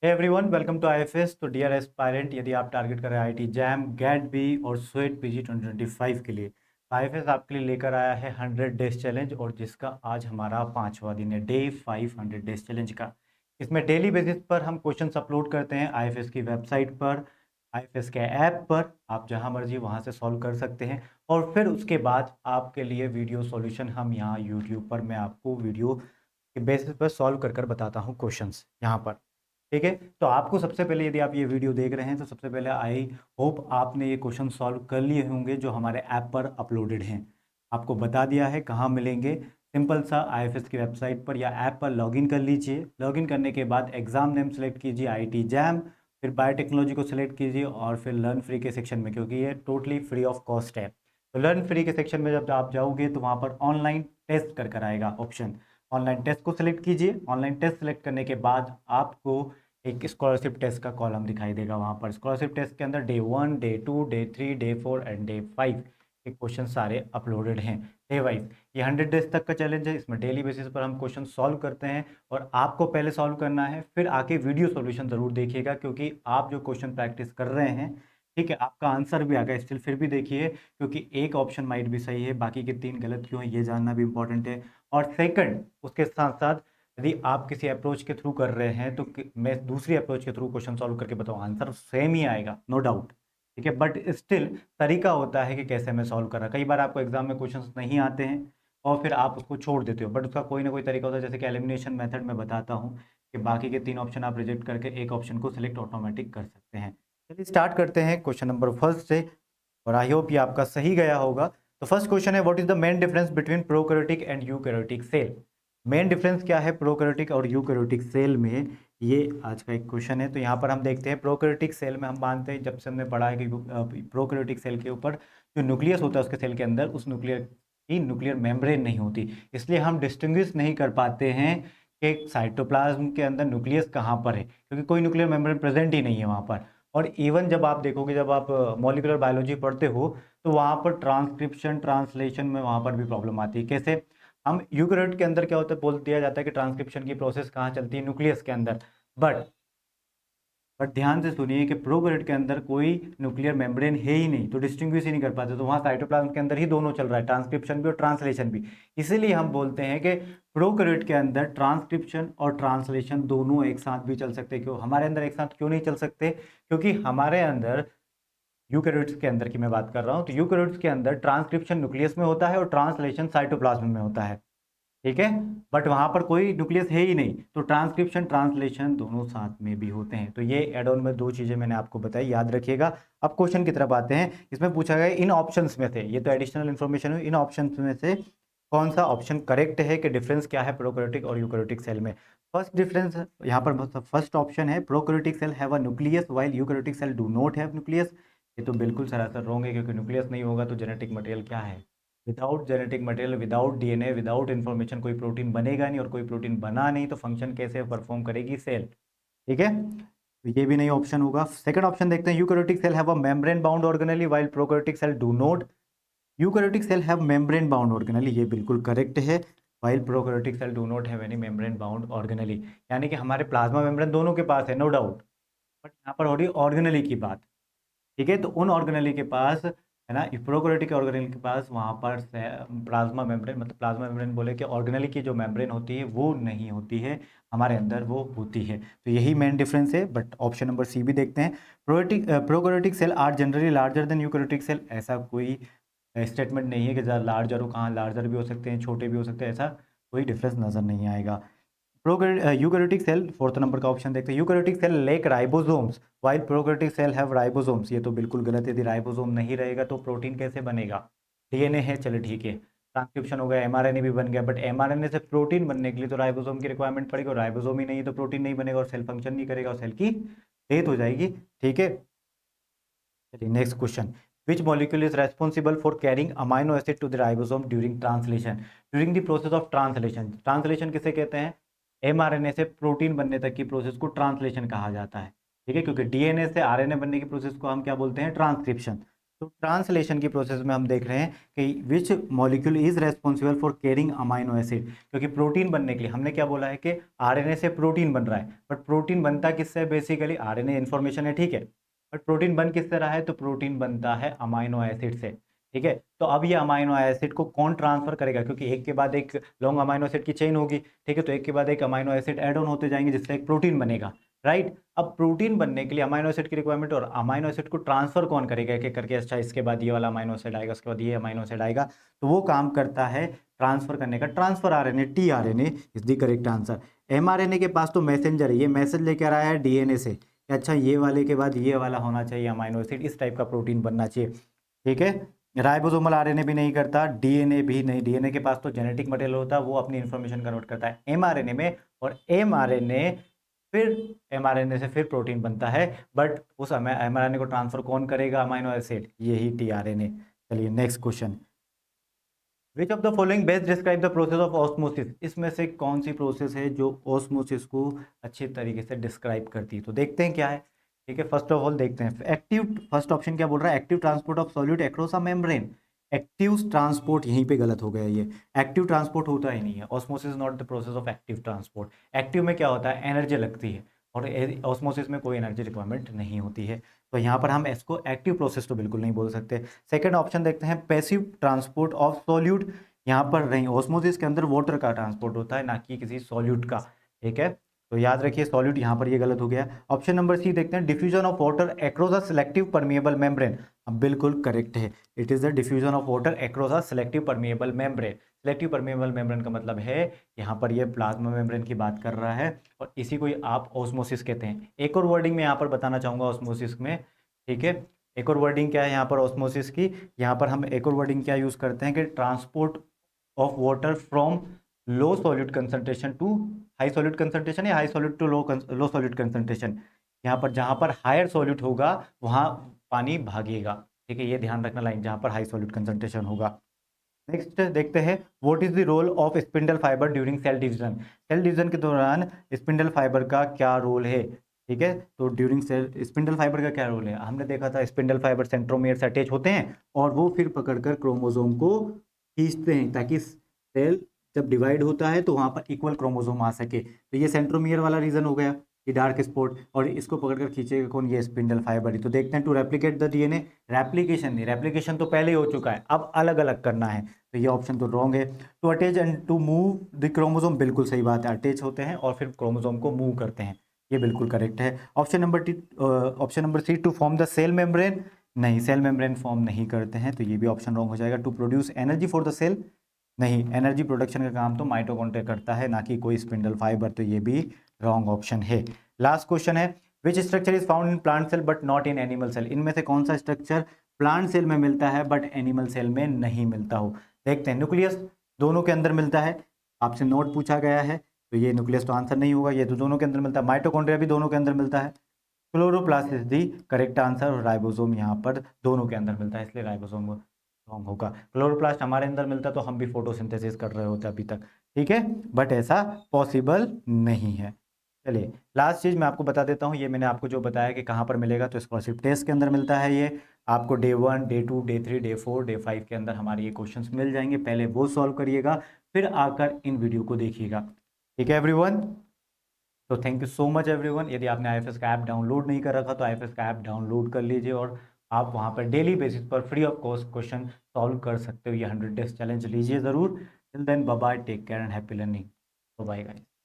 Hey everyone, welcome to IFS. तो dear aspirant, यदि आप टारगेट कर रहे हैं आईटी जैम, गेट बी और स्वेट पीजी 2025 के लिए, आईएफएस आपके लिए लेकर आया है 100 डेज चैलेंज, और जिसका आज हमारा 5वां दिन है, डे 5 100 डेज चैलेंज का। इसमें डेली बेसिस पर हम क्वेश्चंस अपलोड करते हैं आईएफएस की वेबसाइट पर, आईएफएस के ऐप पर। आप जहां मर्जी वहां से सॉल्व कर सकते हैं, और फिर उसके बाद आपके लिए वीडियो सॉल्यूशन हम यहाँ यूट्यूब पर मैं आपको वीडियो के बेसिस पर सॉल्व कर बताता हूँ क्वेश्चंस यहाँ पर। ठीक है, तो आपको सबसे पहले, यदि आप ये वीडियो देख रहे हैं, तो सबसे पहले आई होप आपने ये क्वेश्चन सॉल्व कर लिए होंगे जो हमारे ऐप पर अपलोडेड हैं। आपको बता दिया है कहाँ मिलेंगे। सिंपल सा आईएफएस की वेबसाइट पर या ऐप पर लॉगिन कर लीजिए। लॉगिन करने के बाद एग्जाम नेम सेलेक्ट कीजिए आईटी जैम, फिर बायोटेक्नोलॉजी को सिलेक्ट कीजिए और फिर लर्न फ्री के सेक्शन में, क्योंकि ये टोटली फ्री ऑफ कॉस्ट है। तो लर्न फ्री के सेक्शन में जब आप जाओगे तो वहाँ पर ऑनलाइन टेस्ट कर आएगा ऑप्शन। ऑनलाइन टेस्ट को सिलेक्ट कीजिए। ऑनलाइन टेस्ट सेलेक्ट करने के बाद आपको एक स्कॉलरशिप टेस्ट का कॉलम दिखाई देगा। वहाँ पर स्कॉलरशिप टेस्ट के अंदर day 1, day 2, day 3, day 4 and day 5 के क्वेश्चन सारे अपलोडेड हैं डे वाइज। ये 100 डेज तक का चैलेंज है। इसमें डेली बेसिस पर हम क्वेश्चन सॉल्व करते हैं, और आपको पहले सॉल्व करना है, फिर आके वीडियो सॉल्यूशन ज़रूर देखिएगा, क्योंकि आप जो क्वेश्चन प्रैक्टिस कर रहे हैं, ठीक है, आपका आंसर भी आ गया स्टिल, फिर भी देखिए, क्योंकि एक ऑप्शन माइट भी सही है, बाकी के 3 गलत क्यों है ये जानना भी इंपॉर्टेंट है। और सेकंड, उसके साथ साथ यदि आप किसी अप्रोच के थ्रू कर रहे हैं तो मैं दूसरी अप्रोच के थ्रू क्वेश्चन सॉल्व करके बताऊँ, आंसर सेम ही आएगा, नो डाउट। ठीक है, बट स्टिल तरीका होता है कि कैसे मैं सॉल्व कर रहा। कई बार आपको एग्जाम में क्वेश्चंस नहीं आते हैं और फिर आप उसको छोड़ देते हो, बट उसका कोई ना कोई तरीका होता है, जैसे कि एलिमिनेशन मेथड में बताता हूँ कि बाकी के 3 ऑप्शन आप रिजेक्ट करके एक ऑप्शन को सिलेक्ट ऑटोमेटिक कर सकते हैं। चलिए स्टार्ट करते हैं क्वेश्चन नंबर फर्स्ट से, और आई होप ये आपका सही गया होगा। तो फर्स्ट क्वेश्चन है, what is the main difference between prokaryotic and eukaryotic cell. Main difference क्या है प्रोकैरियोटिक और यूकैरियोटिक सेल में, ये आज का एक क्वेश्चन है। तो यहाँ पर हम देखते हैं प्रोकैरियोटिक सेल में हम मानते हैं, जब से हमने पढ़ा है कि प्रोकैरियोटिक सेल के ऊपर जो न्यूक्लियस होता है उसके सेल के अंदर, उस न्यूक्लियर की न्यूक्लियर मेम्ब्रेन नहीं होती, इसलिए हम डिस्टिंग्विश नहीं कर पाते हैं कि साइटोप्लाज्म के अंदर न्यूक्लियस कहाँ पर है, क्योंकि कोई न्यूक्लियर मेम्ब्रेन प्रेजेंट ही नहीं है वहाँ पर। और इवन जब आप देखोगे, जब आप मॉलिक्यूलर बायोलॉजी पढ़ते हो, तो वहाँ पर ट्रांसक्रिप्शन ट्रांसलेशन में वहाँ पर भी प्रॉब्लम आती है। कैसे? हम यूकेरियोट के अंदर क्या होता है, बोल दिया जाता है कि ट्रांसक्रिप्शन की प्रोसेस कहाँ चलती है, न्यूक्लियस के अंदर। बट ध्यान से सुनिए कि प्रोकैरियोट के अंदर कोई न्यूक्लियर मेम्ब्रेन है ही नहीं, तो डिस्टिंग्विश ही नहीं कर पाते। तो वहाँ साइटोप्लाज्म के अंदर ही दोनों चल रहा है, ट्रांसक्रिप्शन भी और ट्रांसलेशन भी। इसीलिए हम बोलते हैं कि प्रोकैरियोट के अंदर ट्रांसक्रिप्शन और ट्रांसलेशन दोनों एक साथ भी चल सकते हैं। क्यों हमारे अंदर एक साथ क्यों नहीं चल सकते? क्योंकि हमारे अंदर, यूकैरियोट्स के अंदर की मैं बात कर रहा हूँ, तो यूकैरियोट्स के अंदर ट्रांसक्रिप्शन न्यूक्लियस में होता है और ट्रांसलेशन साइटोप्लाज्म में होता है। ठीक है, बट वहां पर कोई न्यूक्लियस है ही नहीं, तो ट्रांसक्रिप्शन ट्रांसलेशन दोनों साथ में भी होते हैं। तो ये एड ऑन में 2 चीजें मैंने आपको बताई, याद रखिएगा। अब क्वेश्चन की तरफ आते हैं। इसमें पूछा गया इन ऑप्शंस में से, ये तो एडिशनल इन्फॉर्मेशन है, इन ऑप्शंस में से कौन सा ऑप्शन करेक्ट है, कि डिफरेंस क्या है प्रोकैरियोटिक और यूकैरियोटिक सेल में। फर्स्ट डिफरेंस यहाँ पर फर्स्ट ऑप्शन है, prokaryotic cell have a nucleus while eukaryotic cell do not have nucleus. ये तो बिल्कुल सरासर रॉन्ग है, क्योंकि न्यूक्लियस नहीं होगा तो जेनेटिक मटेरियल क्या है? Without genetic material, without DNA, without information कोई प्रोटीन बनेगा नहीं, और कोई प्रोटीन बना नहीं तो फंक्शन कैसे परफॉर्म करेगी सेल? ठीक है, तो ये भी नहीं ऑप्शन होगा। सेकंड ऑप्शन देखते हैं, eukaryotic cell have a membrane bound organelle while prokaryotic cell do not. Eukaryotic cell have membrane bound organelle, ये बिल्कुल करेक्ट है। While prokaryotic cell do not have any membrane bound organelle, यानी कि हमारे plasma membrane दोनों के पास है, no doubt, but यहाँ पर हो रही ऑर्गेनेली की बात। ठीक है, तो उन ऑर्गेनेली के पास है ना, प्रोकैरियोटिक ऑर्गेनेल के पास वहाँ पर प्लाज्मा मेम्ब्रेन, मतलब प्लाज्मा मेम्ब्रेन बोले कि ऑर्गेनेली की जो मेम्ब्रेन होती है वो नहीं होती है, हमारे अंदर वो होती है। तो यही मेन डिफरेंस है। बट ऑप्शन नंबर सी भी देखते हैं, prokaryotic cell are generally larger than eukaryotic cell. ऐसा कोई स्टेटमेंट नहीं है कि ज़्यादा लार्जर हो, कहाँ लार्जर भी हो सकते हैं, छोटे भी हो सकते हैं, ऐसा कोई डिफरेंस नज़र नहीं आएगा। यूकैरियोटिक सेल, फोर्थ नंबर का ऑप्शन देखते हैं, eukaryotic cell lack ribosomes while prokaryotic cell have ribosomes. ये तो बिल्कुल गलत है, यदि राइबोसोम नहीं रहेगा तो प्रोटीन कैसे बनेगा? डीएनए है, चलो ठीक है, ट्रांसक्रिप्शन हो गया, एमआरएनए भी बन गया, बट एमआरएनए से प्रोटीन बनने के लिए तो राइबोसोम की रिक्वायरमेंट पड़ेगी, और राइबोसोम ही नहीं है तो प्रोटीन नहीं बनेगा, और सेल फंक्शन नहीं करेगा, और सेल की डेथ हो जाएगी। ठीक है, चलिए next question, which molecule is responsible for carrying amino acid to the ribosome during translation, during the process of translation। Translation किसे कहते हैं? एमआरएनए से प्रोटीन बनने तक की प्रोसेस को ट्रांसलेशन कहा जाता है। ठीक है, क्योंकि डीएनए से आरएनए बनने की प्रोसेस को हम क्या बोलते हैं? ट्रांसक्रिप्शन। तो ट्रांसलेशन की प्रोसेस में हम देख रहे हैं कि which molecule is responsible for carrying amino acid, क्योंकि प्रोटीन बनने के लिए हमने क्या बोला है कि आरएनए से प्रोटीन बन रहा है, बट प्रोटीन बनता किससे? बेसिकली आरएनए इन्फॉर्मेशन है, ठीक है, बट प्रोटीन बन किससे रहा है? तो प्रोटीन बनता है अमाइनो एसिड से, ठीक है। तो अब ये अमाइनो एसिड को कौन ट्रांसफर करेगा? क्योंकि एक के बाद एक लॉन्ग अमाइनो एसिड की चेन होगी, ठीक है, तो एक के बाद एक अमाइनो एसिड ऐड ऑन होते जाएंगे जिससे एक प्रोटीन बनेगा, राइट। अब प्रोटीन बनने के लिए अमाइनो एसिड की रिक्वायरमेंट, और अमाइनो एसिड को ट्रांसफर कौन करेगा एक एक करके? अच्छा, इसके बाद ये वाला अमाइनो एसिड आएगा, उसके बाद ये अमाइनो एसिड आएगा, तो वो काम करता है ट्रांसफर करने का। Transfer RNA, tRNA is the correct answer. MRNA के पास तो मैसेंजर है, ये मैसेज लेकर आया है डीएनए से, अच्छा ये वाले के बाद ये वाला होना चाहिए अमाइनो एसिड, इस टाइप का प्रोटीन बनना चाहिए, ठीक है। राइबोसोमल आरएनए भी नहीं करता, डीएनए भी नहीं, डीएनए के पास तो जेनेटिक मटेरियल होता है, वो अपनी इंफॉर्मेशन कन्वर्ट करता है एमआरएनए में, और एमआरएनए फिर एमआरएनए से फिर प्रोटीन बनता है, बट उस एमआरएनए को ट्रांसफर कौन करेगा? अमाइनो एसिड, यही टीआरएनए। चलिए next question, which of the following best describe the process of osmosis, इसमें से कौन सी प्रोसेस है जो ऑस्मोसिस को अच्छे तरीके से डिस्क्राइब करती है? तो देखते हैं क्या है, ठीक है। फर्स्ट ऑफ ऑल देखते हैं एक्टिव, फर्स्ट ऑप्शन क्या बोल रहा है? Active transport of solute across a membrane. Active transport, यहीं पे गलत हो गया, ये एक्टिव ट्रांसपोर्ट होता ही नहीं है, osmosis not the process of active transport. Active में क्या होता है? एनर्जी लगती है, और ऑस्मोसिस में कोई एनर्जी रिक्वायरमेंट नहीं होती है, तो यहाँ पर हम इसको एक्टिव प्रोसेस तो बिल्कुल नहीं बोल सकते। सेकेंड ऑप्शन देखते हैं, पैसिव ट्रांसपोर्ट ऑफ सॉल्यूट, यहाँ पर नहीं, ऑस्मोसिस के अंदर वाटर का ट्रांसपोर्ट होता है, ना कि किसी सॉल्यूट का, ठीक है, तो याद रखिए सॉल्यूट, यहाँ पर ये गलत हो गया। ऑप्शन नंबर सी देखते हैं, diffusion of water across a selective permeable membrane, अब बिल्कुल करेक्ट है, it is the diffusion of water across a selective permeable membrane. Selective permeable membrane का मतलब है यहाँ पर ये प्लाज्मा मेम्ब्रेन की बात कर रहा है, और इसी को ही आप ऑस्मोसिस कहते हैं। एक और वर्डिंग में यहाँ पर बताना चाहूंगा ऑस्मोसिस में, ठीक है, एक और वर्डिंग क्या है यहाँ पर ऑस्मोसिस की? यहाँ पर हम एक और वर्डिंग क्या यूज करते हैं कि transport of water from low solute concentration to high solute concentration, या high solute to low solute concentration. यहाँ पर जहाँ पर हायर सॉल्यूट होगा वहाँ पानी भागेगा, ठीक है, ये ध्यान रखना लाइन, जहाँ पर हाई सॉल्यूट कंसंट्रेशन होगा। नेक्स्ट देखते हैं, what is the role of spindle fibre during cell division. Cell division के दौरान स्पिंडल फाइबर का क्या रोल है, ठीक है, तो ड्यूरिंग सेल स्पिंडल फाइबर का क्या रोल है? हमने देखा था स्पिंडल फाइबर सेंट्रोमियर से अटैच होते हैं, और वो फिर पकड़कर क्रोमोसोम को खींचते हैं, ताकि सेल जब डिवाइड होता है तो वहां पर इक्वल क्रोमोसोम आ सके, तो ये सेंट्रोमियर वाला रीजन हो गया, ये डार्क स्पॉट, और इसको पकड़कर खींचेगा कौन? ये स्पिंडल फाइबर ही। तो देखते हैं, to replicate the DNA, replication नहीं, रेप्लिकेशन तो पहले ही हो चुका है, अब अलग अलग करना है, तो ये ऑप्शन तो रॉन्ग है। To attach and to move the chromosome, बिल्कुल सही बात है, अटैच होते हैं और फिर क्रोमोसोम को मूव करते हैं, ये बिल्कुल करेक्ट है। Option number C, to form the cell membrane, नहीं, सेल मेम्ब्रेन फॉर्म नहीं करते हैं, तो ये भी ऑप्शन रॉन्ग हो जाएगा। To produce energy for the cell, नहीं, एनर्जी प्रोडक्शन का काम तो माइटोकॉन्ड्रिया करता है, ना कि कोई स्पिंडल फाइबर, तो ये भी रॉन्ग ऑप्शन है। लास्ट क्वेश्चन है, which structure is found in plant cell but not in animal cell, इनमें से कौन सा स्ट्रक्चर प्लांट सेल में मिलता है बट एनिमल सेल में नहीं मिलता हो? देखते हैं, न्यूक्लियस दोनों के अंदर मिलता है, आपसे नोट पूछा गया है, तो ये न्यूक्लियस तो आंसर नहीं होगा, ये तो दोनों के अंदर मिलता है। माइटोकॉन्ड्रिया भी दोनों के अंदर मिलता है। Chloroplast is the correct answer, और राइबोसोम यहाँ पर दोनों के अंदर मिलता है, इसलिए राइबोसोम रॉन्ग होगा। क्लोरोप्लास्ट हमारे अंदर मिलता तो हम भी फोटोसिंथेसिस कर रहे होते अभी तक, ठीक है, बट ऐसा पॉसिबल नहीं है। चलिए लास्ट चीज़ मैं आपको बता देता हूँ, ये मैंने आपको जो बताया कि कहाँ पर मिलेगा, तो स्कॉलरशिप टेस्ट के अंदर मिलता है, ये आपको day 1, day 2, day 3, day 4, day 5 के अंदर हमारे ये क्वेश्चंस मिल जाएंगे, पहले वो सॉल्व करिएगा, फिर आकर इन वीडियो को देखिएगा, ठीक है एवरीवन। तो thank you so much everyone. यदि आपने आईएफएस का ऐप डाउनलोड नहीं कर रखा तो आईएफएस का ऐप डाउनलोड कर लीजिए, और आप वहाँ पर डेली बेसिस पर free of cost question solve कर सकते हो। ये 100 डेज चैलेंज लीजिए ज़रूर। Till then bye bye, take care and happy learning. Bye guys.